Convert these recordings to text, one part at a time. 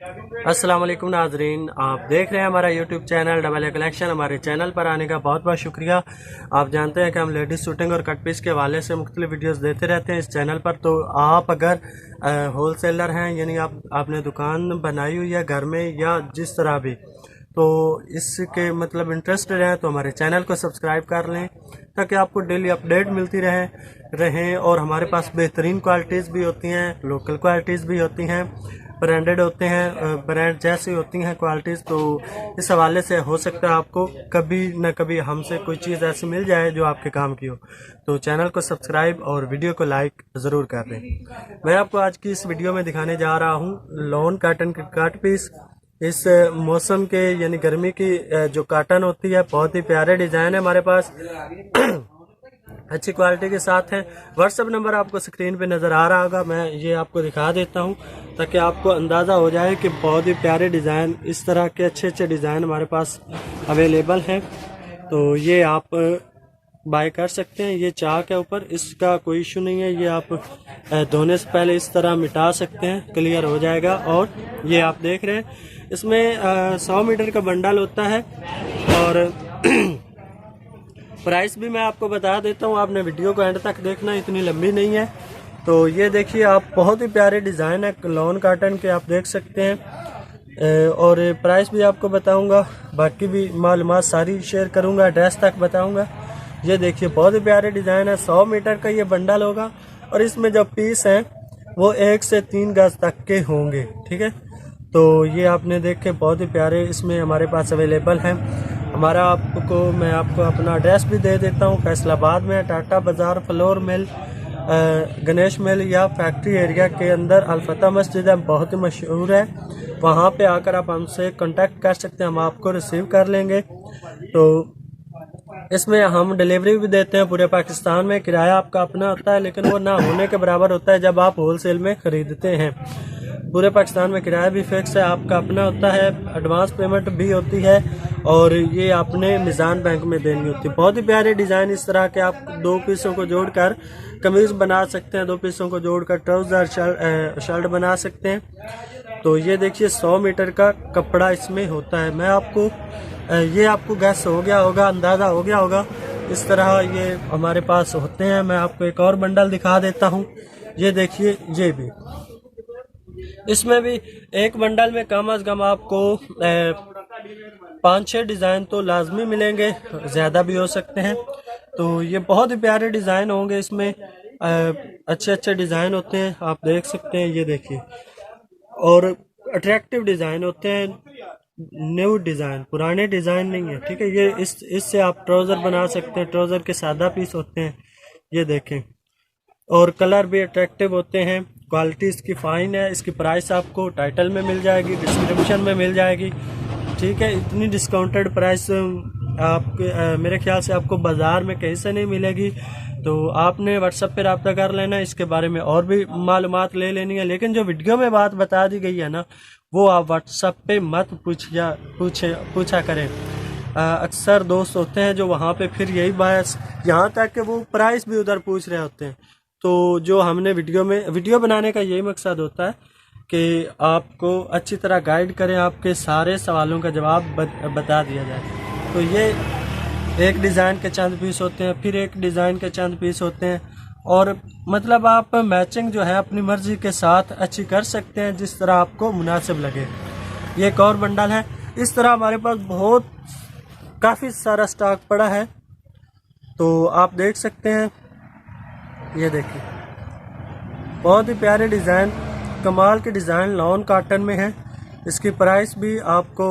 अस्सलाम वालेकुम नाजरीन, आप देख रहे हैं हमारा YouTube channel double a collection. हमारे चैनल पर आने का बहुत बहुत शुक्रिया। आप जानते हैं कि हम लेडीज़ शूटिंग और कट पीस के हवाले से मुख्तलिफ वीडियोस देते रहते हैं इस चैनल पर। तो आप अगर होल सेलर हैं, यानी आपने दुकान बनाई हुई है घर में या जिस तरह भी, तो इसके मतलब इंटरेस्टेड हैं तो हमारे चैनल को सब्सक्राइब कर लें ताकि आपको डेली अपडेट मिलती रहें। और हमारे पास बेहतरीन क्वालिटीज़ भी होती हैं, लोकल क्वालिटीज़ भी होती हैं, ब्रांडेड होते हैं, ब्रांड जैसी होती हैं क्वालिटीज़। तो इस हवाले से हो सकता है आपको कभी न कभी हमसे कोई चीज़ ऐसी मिल जाए जो आपके काम की हो। तो चैनल को सब्सक्राइब और वीडियो को लाइक ज़रूर कर दें। मैं आपको आज की इस वीडियो में दिखाने जा रहा हूँ लॉन काटन के कट पीस। इस मौसम के यानी गर्मी की जो काटन होती है, बहुत ही प्यारे डिज़ाइन है हमारे पास अच्छी क्वालिटी के साथ है। व्हाट्सएप नंबर आपको स्क्रीन पे नज़र आ रहा होगा, मैं ये आपको दिखा देता हूँ ताकि आपको अंदाज़ा हो जाए कि बहुत ही प्यारे डिज़ाइन, इस तरह के अच्छे अच्छे डिज़ाइन हमारे पास अवेलेबल हैं। तो ये आप बाय कर सकते हैं। ये चाक है ऊपर, इसका कोई इशू नहीं है, ये आप धोने से पहले इस तरह मिटा सकते हैं, क्लियर हो जाएगा। और ये आप देख रहे हैं इसमें 100 मीटर का बंडल होता है। और प्राइस भी मैं आपको बता देता हूँ, आपने वीडियो को एंड तक देखना, इतनी लंबी नहीं है। तो ये देखिए आप, बहुत ही प्यारे डिज़ाइन है लॉन काटन के, आप देख सकते हैं। और प्राइस भी आपको बताऊंगा, बाकी भी मालूमात सारी शेयर करूंगा, एड्रेस तक बताऊंगा। ये देखिए बहुत ही प्यारे डिज़ाइन है, 100 मीटर का ये बंडल होगा। और इसमें जो पीस हैं वो 1 से 3 गज तक के होंगे, ठीक है। तो ये आपने देखे बहुत ही प्यारे इसमें हमारे पास अवेलेबल हैं। मैं आपको अपना एड्रेस भी दे देता हूँ। फैसलाबाद में टाटा बाज़ार, फ्लोर मिल, गणेश मिल या फैक्ट्री एरिया के अंदर अलफता मस्जिद है, बहुत ही मशहूर है। वहाँ पे आकर आप हमसे कांटेक्ट कर सकते हैं, हम आपको रिसीव कर लेंगे। तो इसमें हम डिलीवरी भी देते हैं पूरे पाकिस्तान में। किराया आपका अपना होता है, लेकिन वो ना होने के बराबर होता है जब आप होलसेल में ख़रीदते हैं। पूरे पाकिस्तान में किराया भी फिक्स है, आपका अपना होता है, एडवांस पेमेंट भी होती है और ये आपने मिज़ान बैंक में देनी होती है। बहुत ही प्यारे डिज़ाइन, इस तरह के आप 2 पीसों को जोड़कर कमीज़ बना सकते हैं, 2 पीसों को जोड़कर ट्राउज़र शर्ट बना सकते हैं। तो ये देखिए 100 मीटर का कपड़ा इसमें होता है। मैं आपको ये आपको गैस हो गया होगा, अंदाज़ा हो गया होगा, इस तरह ये हमारे पास होते हैं। मैं आपको एक और बंडल दिखा देता हूँ। ये देखिए, ये भी, इसमें भी एक बंडल में कम अज़ कम आपको 5-6 डिज़ाइन तो लाजमी मिलेंगे, ज़्यादा भी हो सकते हैं। तो ये बहुत ही प्यारे डिज़ाइन होंगे, इसमें अच्छे अच्छे डिज़ाइन होते हैं, आप देख सकते हैं। ये देखिए, और अट्रैक्टिव डिज़ाइन होते हैं, न्यू डिज़ाइन, पुराने डिज़ाइन नहीं है, ठीक है। ये इससे आप ट्राउज़र बना सकते हैं, ट्राउज़र के सादा पीस होते हैं, ये देखें। और कलर भी अट्रैक्टिव होते हैं, क्वालिटी इसकी फ़ाइन है। इसकी प्राइस आपको टाइटल में मिल जाएगी, डिस्क्रिप्शन में मिल जाएगी, ठीक है। इतनी डिस्काउंटेड प्राइस आपके मेरे ख्याल से आपको बाज़ार में कहीं से नहीं मिलेगी। तो आपने व्हाट्सएप पे रब्ता कर लेना, इसके बारे में और भी मालूमात ले लेनी है। लेकिन जो वीडियो में बात बता दी गई है ना, वो आप व्हाट्सएप पे मत पूछा करें। अक्सर दोस्त होते हैं जो वहाँ पे फिर यही बात, यहाँ तक कि वो प्राइस भी उधर पूछ रहे होते हैं। तो जो हमने वीडियो बनाने का यही मकसद होता है कि आपको अच्छी तरह गाइड करें, आपके सारे सवालों का जवाब बता दिया जाए। तो ये एक डिज़ाइन के चंद पीस होते हैं, फिर एक डिज़ाइन के चंद पीस होते हैं। और मतलब आप मैचिंग जो है अपनी मर्ज़ी के साथ अच्छी कर सकते हैं, जिस तरह आपको मुनासिब लगे। ये एक और बंडल है। इस तरह हमारे पास काफ़ी सारा स्टॉक पड़ा है, तो आप देख सकते हैं। ये देखिए बहुत ही प्यारे डिज़ाइन, कमाल के डिज़ाइन लॉन काटन में है। इसकी प्राइस भी आपको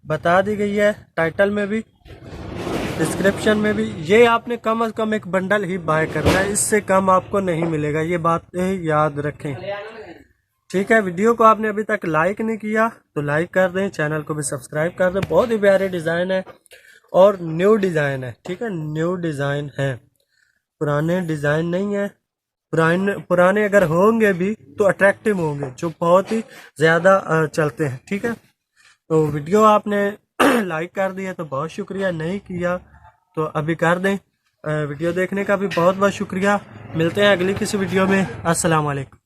बता दी गई है, टाइटल में भी, डिस्क्रिप्शन में भी। ये आपने कम से कम एक बंडल ही बाय करना है, इससे कम आपको नहीं मिलेगा, ये बात याद रखें, ठीक है। वीडियो को आपने अभी तक लाइक नहीं किया तो लाइक कर दें, चैनल को भी सब्सक्राइब कर दें। बहुत ही प्यारे डिज़ाइन है और न्यू डिज़ाइन है, ठीक है, न्यू डिज़ाइन है, पुराने डिज़ाइन नहीं है। पुराने अगर होंगे भी तो अट्रैक्टिव होंगे, जो बहुत ही ज़्यादा चलते हैं, ठीक है। तो वीडियो आपने लाइक कर दिया तो बहुत शुक्रिया, नहीं किया तो अभी कर दें। वीडियो देखने का भी बहुत बहुत शुक्रिया। मिलते हैं अगली किसी वीडियो में। अस्सलाम वालेकुम।